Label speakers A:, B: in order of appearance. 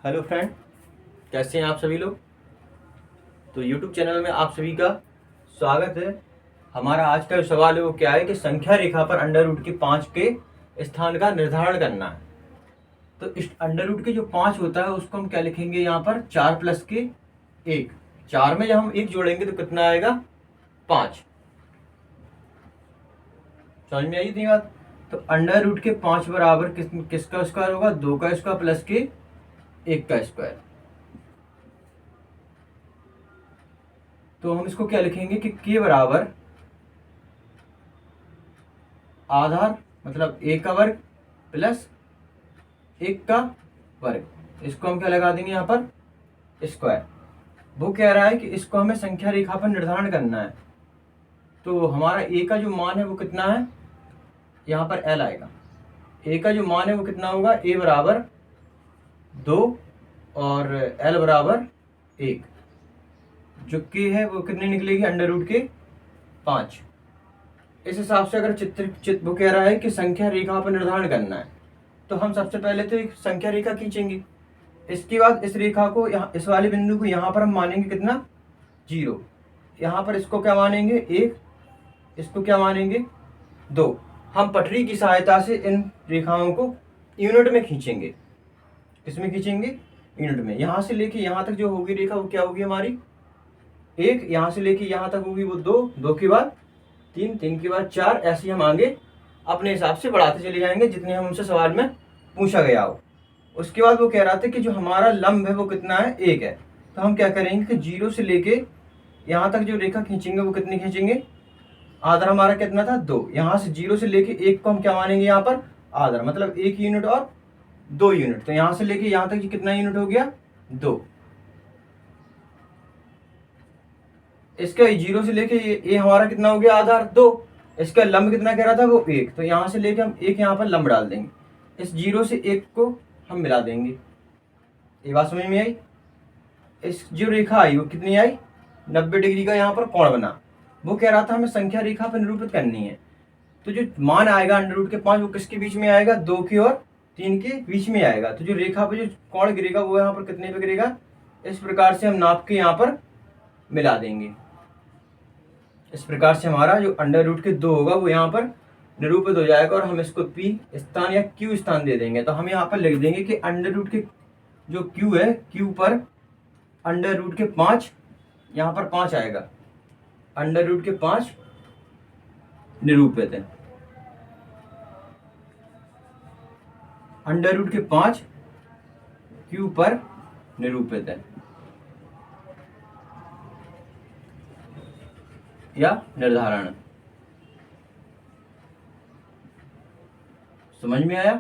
A: Hello friend, कैसे हैं आप सभी लोग। तो यूट्यूब चैनल में आप सभी का स्वागत है। हमारा आज का जो सवाल है वो क्या है कि संख्या रेखा पर अंडर रूट के 5 के स्थान का निर्धारण करना है। तो इस अंडर रूट के जो 5 होता है उसको हम क्या लिखेंगे, यहाँ पर 4 प्लस के 1। 4 में जब हम 1 जोड़ेंगे तो कितना आएगा, 5। समझ में आई थी बात। तो अंडर रूट के 5 बराबर किसका स्क्वायर होगा, 2 का स्क्वायर प्लस के 1 का स्क्वायर। तो हम इसको क्या लिखेंगे कि के बराबर आधार मतलब ए का वर्ग प्लस 1 का वर्ग। इसको हम क्या लगा देंगे यहाँ पर, स्क्वायर। वो कह रहा है कि इसको हमें संख्या रेखा पर निर्धारण करना है। तो हमारा ए का जो मान है वो कितना है, यहाँ पर एल आएगा। ए का जो मान है वो कितना होगा, ए बराबर 2 और एल बराबर 1। जो के है वो कितनी निकलेगी, अंडर रूट के 5। इस हिसाब से अगर चित्र वो कह रहा है कि संख्या रेखा पर निर्धारण करना है, तो हम सबसे पहले तो एक संख्या रेखा खींचेंगे। इसके बाद इस रेखा को यहाँ, इस वाले बिंदु को यहाँ पर हम मानेंगे कितना, 0। यहाँ पर इसको क्या मानेंगे, 1। इसको क्या मानेंगे, 2। हम पटरी की सहायता से इन रेखाओं को यूनिट में खींचेंगे। किसमें खींचेंगे, यूनिट में। यहाँ से लेके यहाँ तक जो होगी रेखा वो क्या होगी हमारी, 1। यहाँ से लेके यहाँ तक होगी वो 2, 2 के बाद 3, 3 के बाद 4। ऐसे हम आगे अपने हिसाब से बढ़ाते चले जाएंगे जितने हम उनसे सवाल में पूछा गया हो। उसके बाद वो कह रहा था कि जो हमारा लंब है वो कितना है, 1 है। तो हम क्या करेंगे कि 0 से लेके यहाँ तक जो रेखा खींचेंगे वो कितनी खींचेंगे, आधार हमारा कितना था, 2। यहाँ से 0 से लेके 1 को हम क्या मानेंगे, यहाँ पर आधार मतलब 1 यूनिट और 2 यूनिट। तो यहाँ से लेके यहाँ तक कितना यूनिट हो गया, 2। इसका 0 से लेके ये हमारा कितना हो गया, आधार 2। इसका लंब कितना कह रहा था, वो 1। तो यहाँ से लेके हम 1 यहाँ पर लंब डाल देंगे। इस 0 से 1 को हम मिला देंगे। ये बात समझ में आई। इस जो रेखा आई वो कितनी आई, 90 डिग्री का यहाँ पर कोण बना। वो कह रहा था हमें संख्या रेखा पर निरूपित करनी है। तो जो मान आएगा अंडर रूट के 5 वो किसके बीच में आएगा, 2 के और 3 के बीच में आएगा। तो जो रेखा पर जो कोण गिरेगा वो यहाँ पर कितने पे गिरेगा, इस प्रकार से हम नाप के यहाँ पर मिला देंगे। इस प्रकार से हमारा जो अंडर रूट के 2 होगा वो यहाँ पर निरूपित हो जाएगा और हम इसको P स्थान या Q स्थान दे देंगे। तो हम यहाँ पर लिख देंगे कि अंडर रूट के जो Q है, Q पर अंडर रूट के 5, यहाँ पर 5 आएगा, अंडर रूट के 5 निरूपित है। अंडर रूट के 5 Q पर निरूपित है या निर्धारण। समझ में आया।